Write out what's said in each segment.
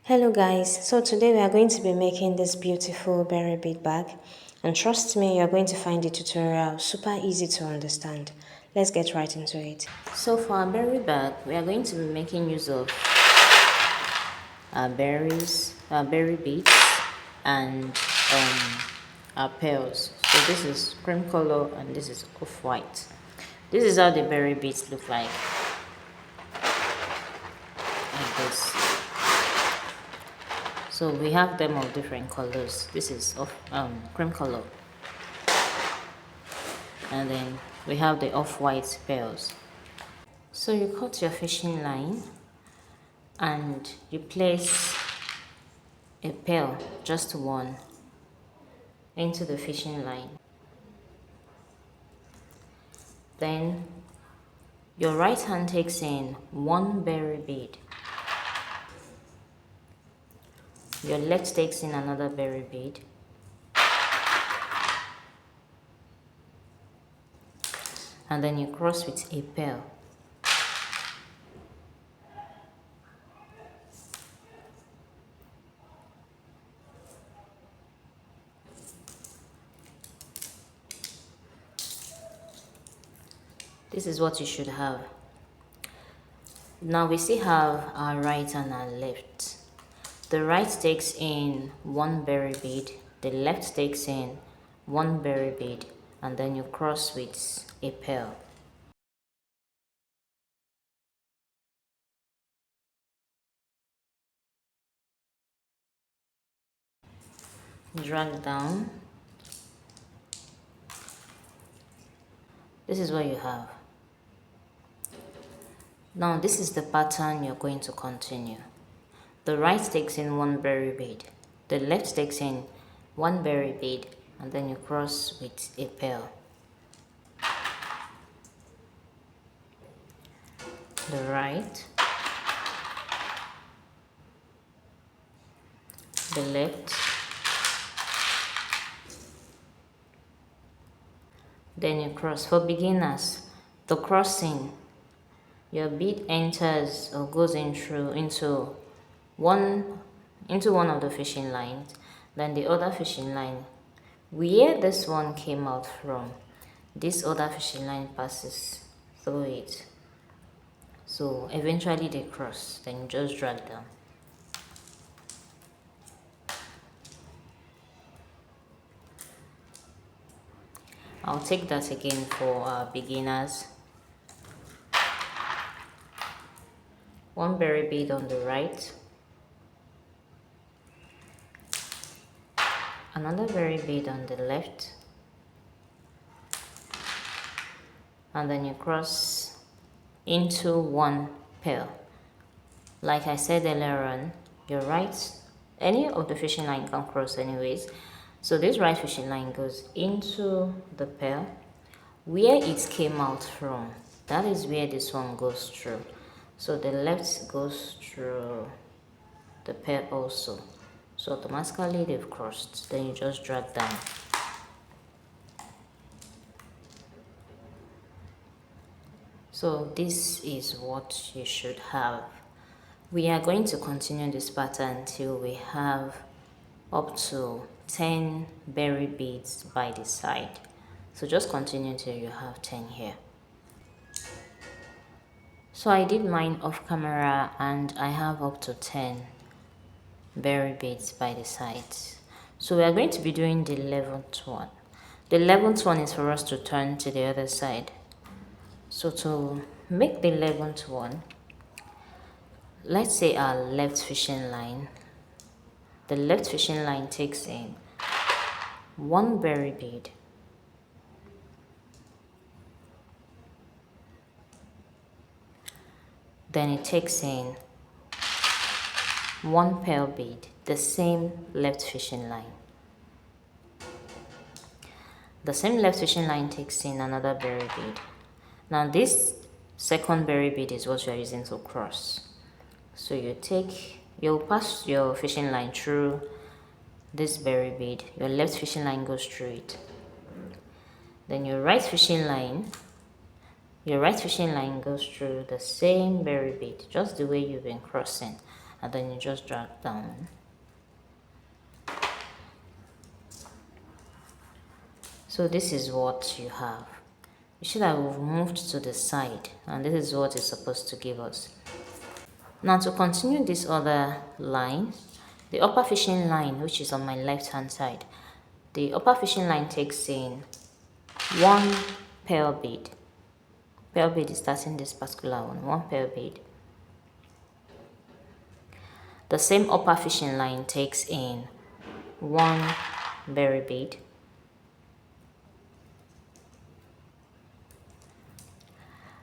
Hello guys, so today we are going to be making this beautiful berry bead bag, and trust me, you are going to find the tutorial super easy to understand. Let's get right into it. So for our berry bag, we are going to be making use of our berry beads, and our pearls. So this is cream color and this is off-white. This is how the berry beads look like this. So we have them of different colors. This is of cream color, and then we have the off-white pearls. So you cut your fishing line and you place a pearl, just one, into the fishing line. Then your right hand takes in one berry bead, your left takes in another berry bead, and then you cross with a pearl. This is what you should have. Now we still have our right and our left. The right takes in one berry bead, the left takes in one berry bead, and then you cross with a pearl. Drag down. This is what you have. Now this is the pattern you're going to continue. The right takes in one berry bead, the left takes in one berry bead, and then you cross with a pearl. The right, the left, then you cross. For beginners, the crossing, your bead enters or goes in through into one of the fishing lines, then the other fishing line, where this one came out from, this other fishing line passes through it. So eventually they cross, then you just drag down. I'll take that again for beginners. One berry bead on the right, another berry bead on the left, and then you cross into one pearl. Like I said earlier on, your right, any of the fishing line can cross anyways. So this right fishing line goes into the pearl where it came out from. That is where this one goes through. So the left goes through the pearl also. So automatically they've crossed. Then you just drag down. So this is what you should have. We are going to continue this pattern till we have up to 10 berry beads by the side. So just continue till you have 10 here. So I did mine off camera and I have up to 10 berry beads by the sides. So we are going to be doing the 11th one. The 11th one is for us to turn to the other side. So to make the 11th one, let's say our left fishing line. The left fishing line takes in one berry bead, then it takes in one pearl bead, the same left fishing line. The same left fishing line takes in another berry bead. Now this second berry bead is what you are using to cross. So you'll pass your fishing line through this berry bead, your left fishing line goes through it. Then your right fishing line goes through the same berry bead, just the way you've been crossing. and then you just drag down. So this is what you have. You see that we've moved to the side, and this is what it's supposed to give us. Now to continue this other line, the upper fishing line, which is on my left hand side, the upper fishing line takes in 1 pearl bead. Pearl bead is starting this particular one pearl bead. The same upper fishing line takes in 1 berry bead.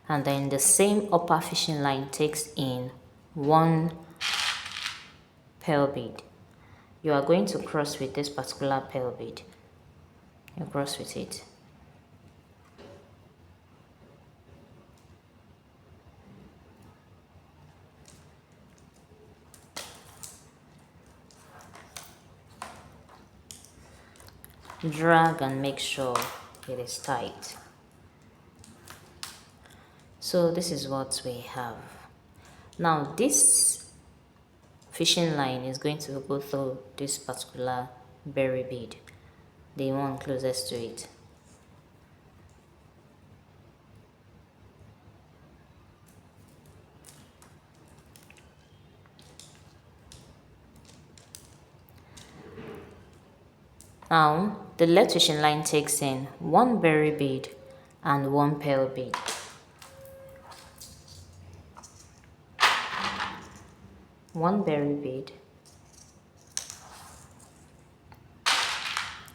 And then the same upper fishing line takes in 1 pearl bead. You are going to cross with this particular pearl bead. You cross with it. Drag and make sure it is tight. So this is what we have. Now this fishing line is going to go through this particular berry bead, the one closest to it. Now the left fishing line takes in 1 berry bead and 1 pearl bead. One berry bead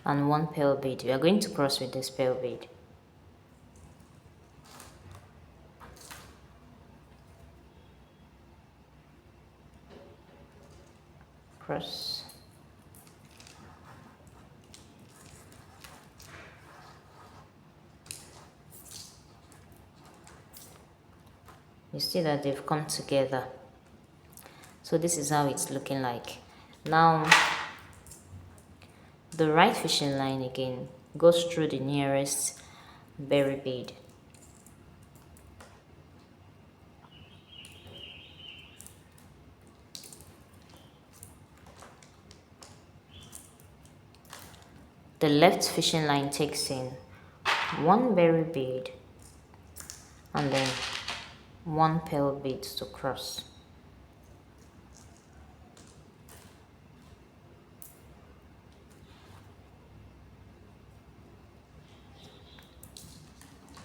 and 1 pearl bead. We are going to cross with this pearl bead. Cross. You see that they've come together. So this is how it's looking like. Now the right fishing line again goes through the nearest berry bead. The left fishing line takes in 1 berry bead and then 1 pearl bead to cross.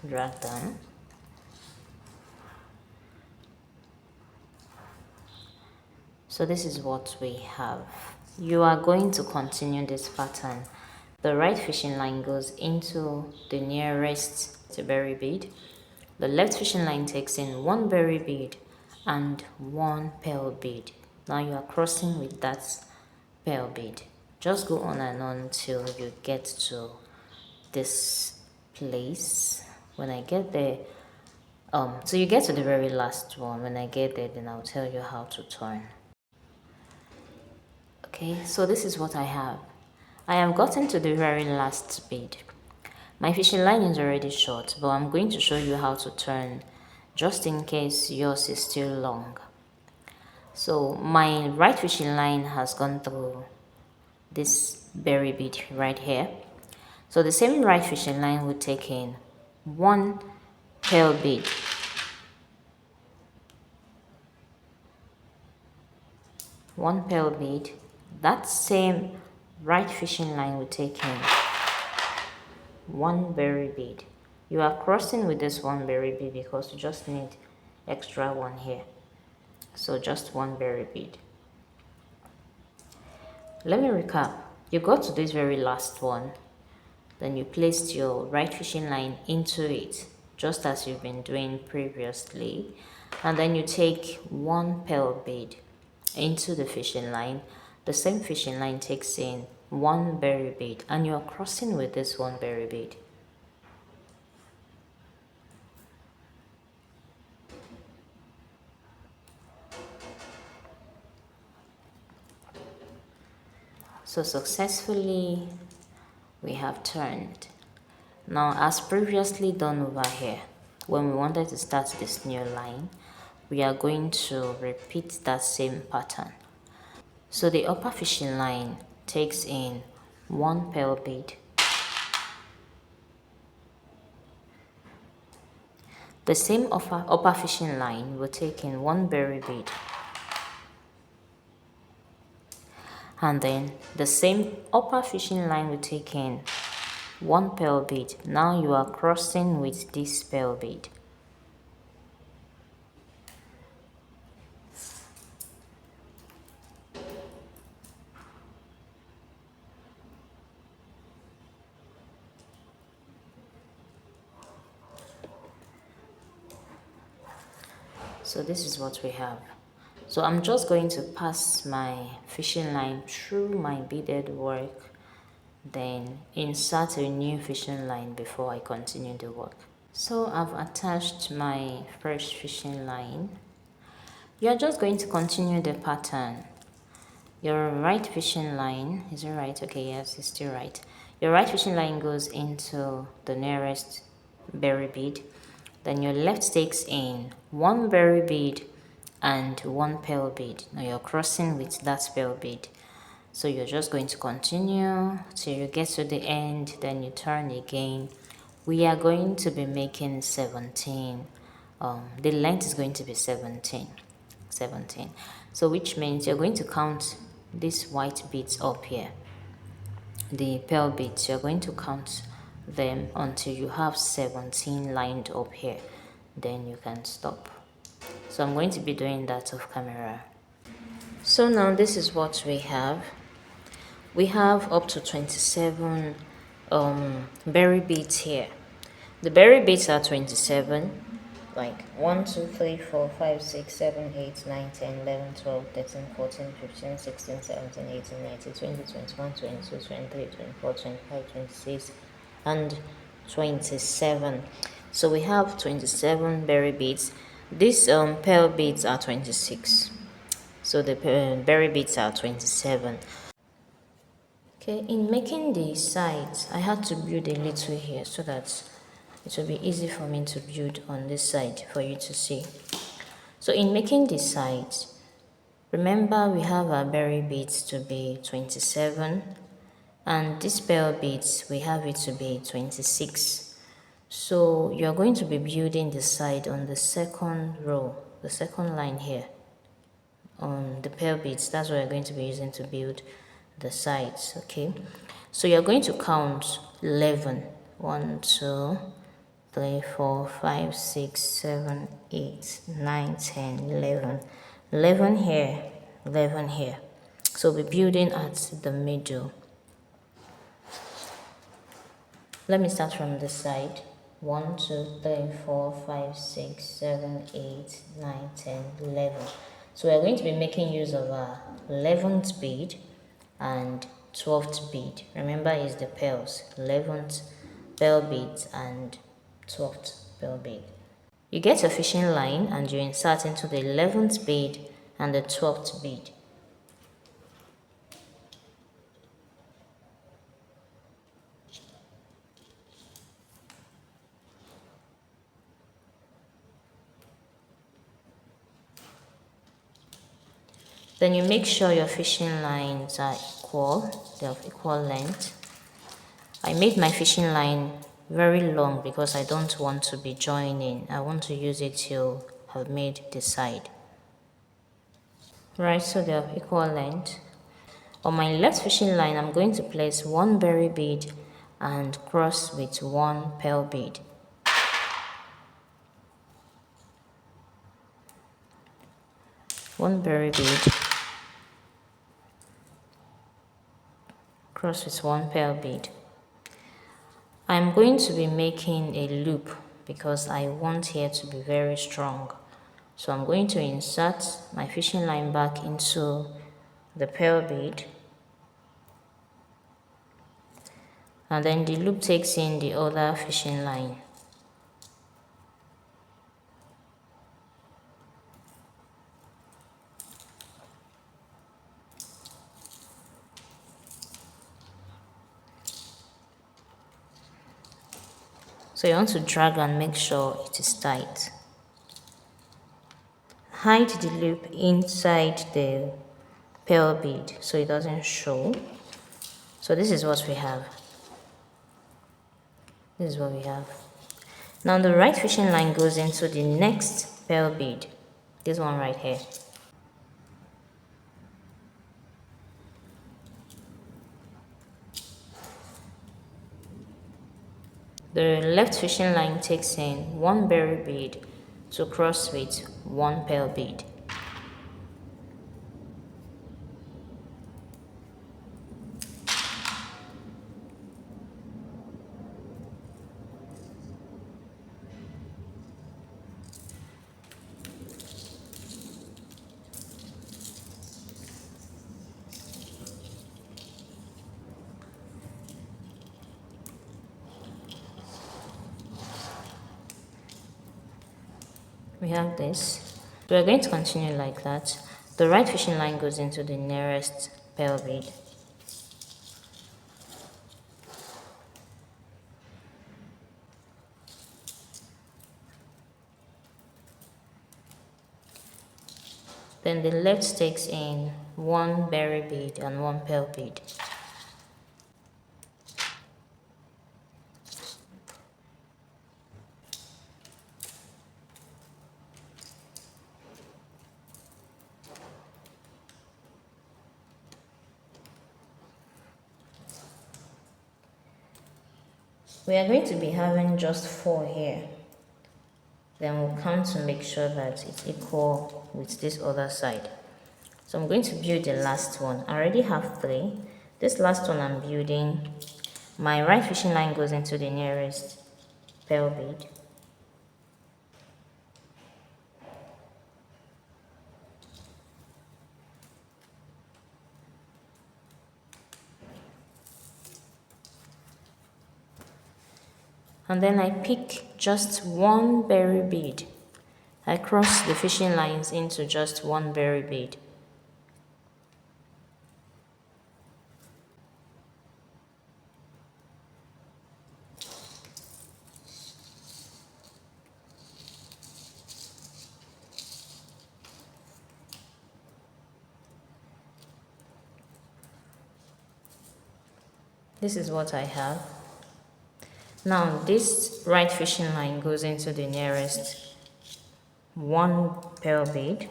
Drag down. So this is what we have. You are going to continue this pattern. The right fishing line goes into the nearest berry bead. The left fishing line takes in 1 berry bead and 1 pearl bead. Now you are crossing with that pearl bead. Just go on and on till you get to this place. When I get there, so you get to the very last one. When I get there, then I'll tell you how to turn. Okay, so this is what I have. I have gotten to the very last bead. My fishing line is already short, but I'm going to show you how to turn just in case yours is still long. So my right fishing line has gone through this berry bead right here. So the same right fishing line would take in 1 pearl bead, that same right fishing line will take in 1 berry bead. You are crossing with this 1 berry bead because you just need extra one here, so just 1 berry bead. Let me recap. You got to this very last one, then you placed your right fishing line into it just as you've been doing previously, and then you take 1 pearl bead into the fishing line. The same fishing line takes in 1 berry bead and you're crossing with this 1 berry bead. So successfully we have turned. Now as previously done over here, when we wanted to start this new line, we are going to repeat that same pattern. So the upper fishing line takes in one pearl bead. The same upper fishing line will take in one berry bead. And then the same upper fishing line will take in one pearl bead. Now you are crossing with this pearl bead. So this is what we have. So I'm just going to pass my fishing line through my beaded work, then insert a new fishing line before I continue the work. So I've attached my first fishing line. You're just going to continue the pattern. Your right fishing line, is it right? Okay, yes, it's still right. Your right fishing line goes into the nearest berry bead. Then your left takes in one berry bead and one pearl bead. Now you're crossing with that pearl bead. So you're just going to continue till you get to the end, then you turn again. We are going to be making 17. The length is going to be 17. So which means you're going to count these white beads up here. The pearl beads, you're going to count them until you have 17 lined up here. Then you can stop. So I'm going to be doing that off camera. So now this is what we have. We have up to 27 berry beads here. The berry beads are 27, like 1, 2, 3, 4, 5, 6, 7, 8, 9, 10, 11, 12, 13, 14, 15, 16, 17, 18, 19, 20, 21, 22, 23, 24, 25, 26, and 27. So we have 27 berry beads. These pearl beads are 26. So the berry beads are 27. Okay, in making the sides, I had to build a little here so that it will be easy for me to build on this side for you to see. So in making the sides, remember we have our berry beads to be 27 and these pearl beads, we have it to be 26. So you're going to be building the side on the second row, the second line here. On the pearl beads, that's what you're going to be using to build the sides. Okay, so you're going to count 11. 1, 2, 3, 4, 5, 6, 7, 8, 9, 10, 11. 11 here, 11 here. So we're building at the middle. Let me start from this side. 1, 2, 3, 4, 5, 6, 7, 8, 9, 10, 11. So we're going to be making use of our 11th bead and 12th bead. Remember, is the pearls. 11th pearl beads and 12th pearl bead. You get a fishing line and you insert into the 11th bead and the 12th bead. Then you make sure your fishing lines are equal, they're of equal length. I made my fishing line very long because I don't want to be joining. I want to use it till I've made the side. Right, so they're of equal length. On my left fishing line, I'm going to place one berry bead and cross with one pearl bead. One berry bead, cross with one pearl bead. I'm going to be making a loop because I want here to be very strong. So I'm going to insert my fishing line back into the pearl bead. And then the loop takes in the other fishing line. So you want to drag and make sure it is tight. hide the loop inside the pearl bead so it doesn't show. So this is what we have. This is what we have. Now the right fishing line goes into the next pearl bead, this one right here. The left fishing line takes in one berry bead to cross with one pearl bead. We have this. We are going to continue like that. The right fishing line goes into the nearest pearl bead. Then the left takes in one berry bead and one pearl bead. We are going to be having just 4 here. Then we'll count to make sure that it's equal with this other side. So I'm going to build the last one. I already have 3. This last one I'm building, my right fishing line goes into the nearest pearl bead. And then I pick just one berry bead. I cross the fishing lines into just one berry bead. This is what I have. Now this right fishing line goes into the nearest one pearl bead.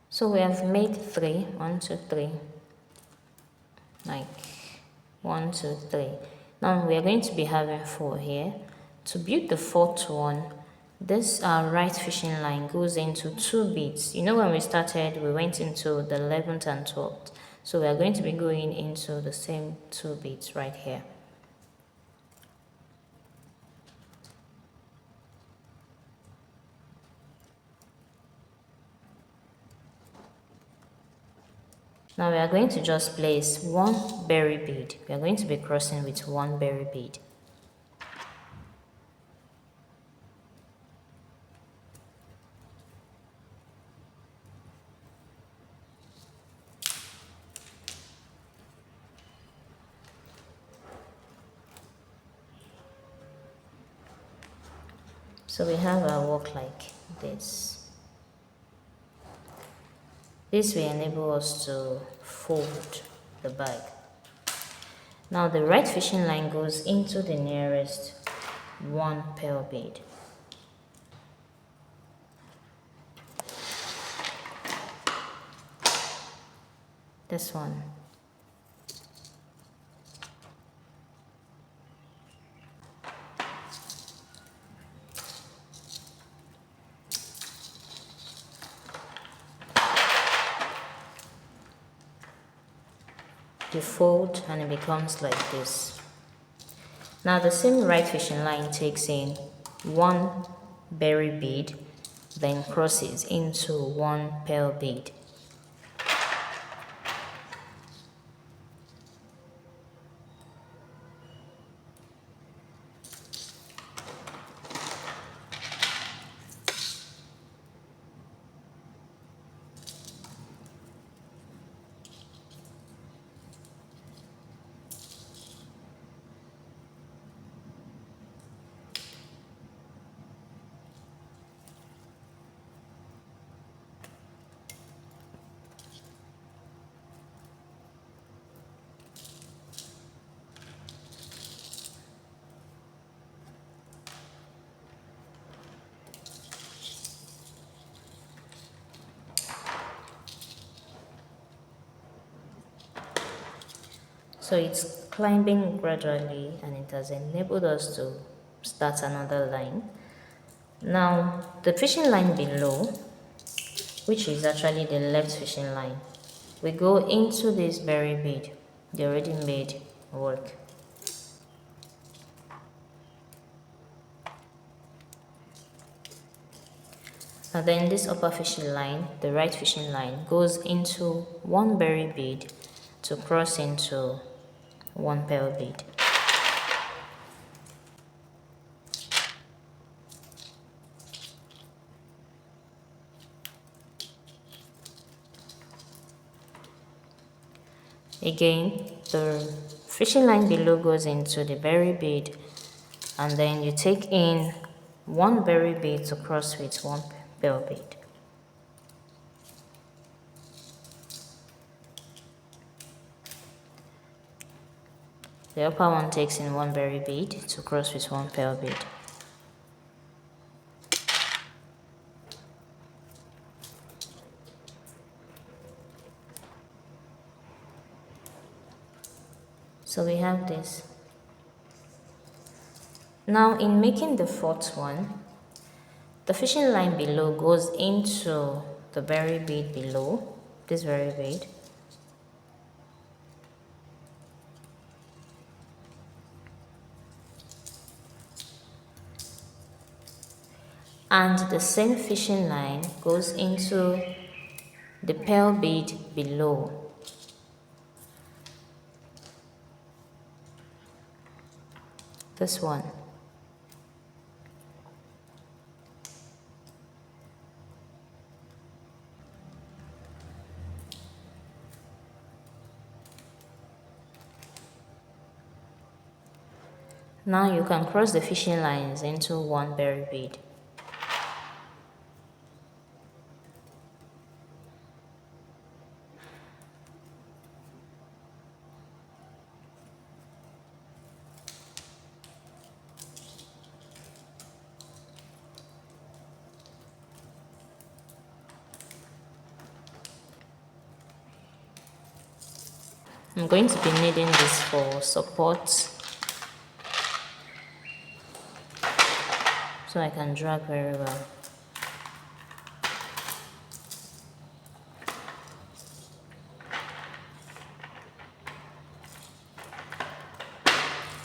So we have made 3, 1, 2, 3, like 1, 2, 3. Now we are going to be having 4 here. To build the 4th one, this right fishing line goes into 2 beads. You know, when we started, we went into the 11th and 12th. So we are going to be going into the same 2 beads right here. Now we are going to just place one berry bead. We are going to be crossing with one berry bead. So we have our work like this. This will enable us to fold the bag. Now the right fishing line goes into the nearest one pearl bead. This one. You fold and it becomes like this. Now the same right fishing line takes in one berry bead, then crosses into one pearl bead. So it's climbing gradually and it has enabled us to start another line. Now the fishing line below, which is actually the left fishing line, we go into this berry bead, the already made work. And then this upper fishing line, the right fishing line, goes into one berry bead to cross into one pearl bead. Again, the fishing line below goes into the berry bead, and then you take in one berry bead to cross with one pearl bead. The upper one takes in one berry bead to cross with one pearl bead. So we have this. Now in making the fourth one, the fishing line below goes into the berry bead below, this berry bead. And the same fishing line goes into the pearl bead below. This one. Now you can cross the fishing lines into one berry bead. I'm going to be needing this for support, so I can drag very well.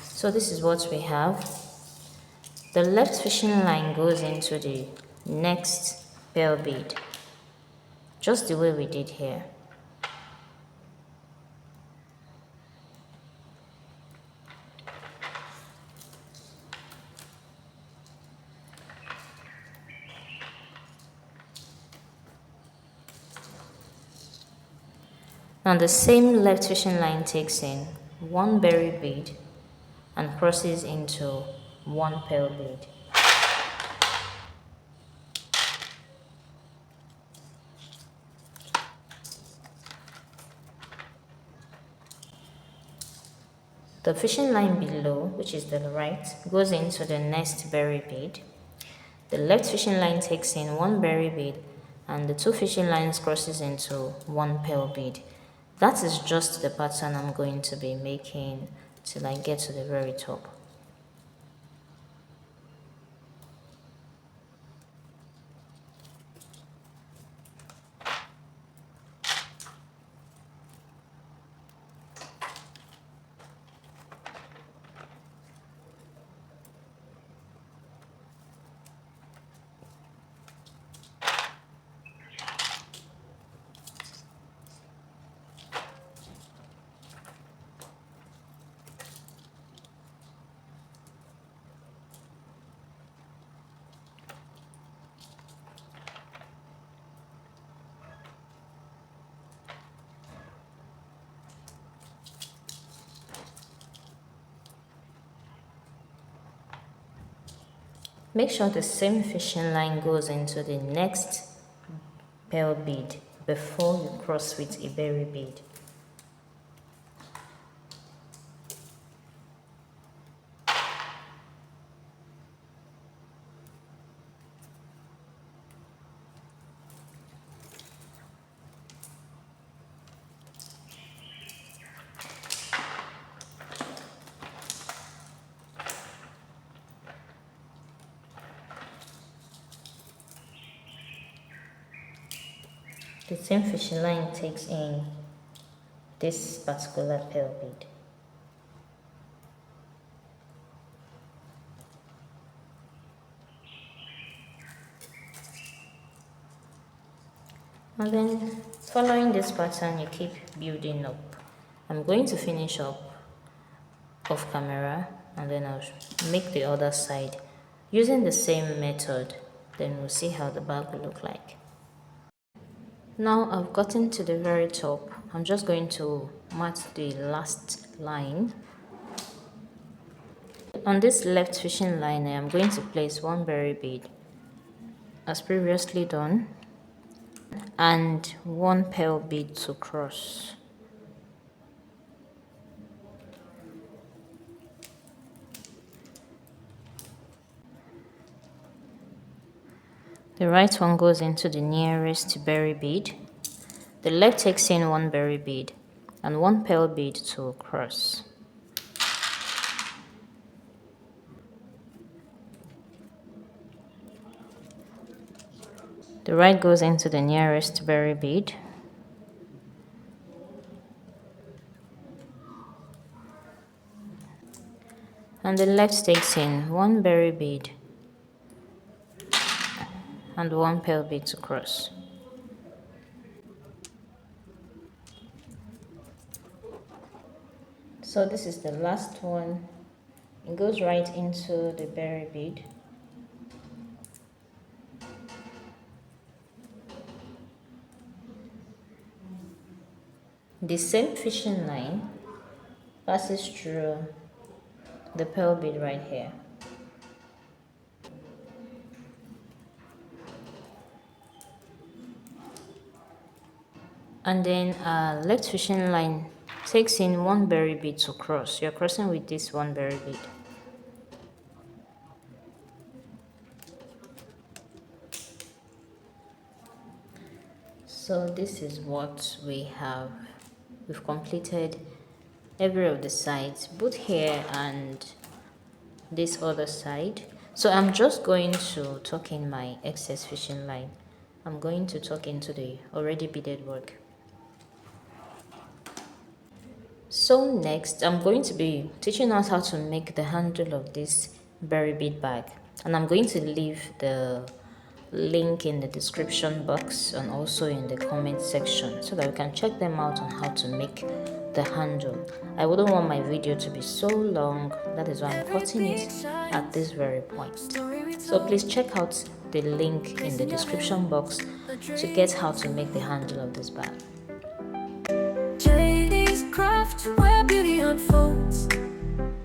So this is what we have. The left fishing line goes into the next pearl bead, just the way we did here. Now the same left fishing line takes in one berry bead and crosses into one pearl bead. The fishing line below, which is the right, goes into the next berry bead. The left fishing line takes in one berry bead and the two fishing lines crosses into one pearl bead. That is just the pattern I'm going to be making till I get to the very top. Make sure the same fishing line goes into the next pearl bead before you cross with a berry bead. The same fishing line takes in this particular pearl bead. And then following this pattern, you keep building up. I'm going to finish up off camera and then I'll make the other side using the same method. Then we'll see how the bag will look like. Now I've gotten to the very top. I'm just going to mat the last line. On this left fishing line, I am going to place one berry bead as previously done and one pearl bead to cross. The right one goes into the nearest berry bead. The left takes in one berry bead and one pearl bead to cross. The right goes into the nearest berry bead. And the left takes in one berry bead and one pearl bead to cross. So this is the last one. It goes right into the berry bead. The same fishing line passes through the pearl bead right here. And then left fishing line takes in one berry bead to cross. You're crossing with this one berry bead. So this is what we have. We've completed every of the sides, both here and this other side. So I'm just going to tuck in my excess fishing line. I'm going to tuck into the already beaded work. So next, I'm going to be teaching us how to make the handle of this berry bead bag, and I'm going to leave the link in the description box and also in the comment section so that we can check them out on how to make the handle. I wouldn't want my video to be so long, that is why I'm cutting it at this very point. So please check out the link in the description box to get how to make the handle of this bag. Jaydee's craft, where beauty unfolds,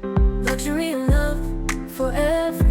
luxury and love forever.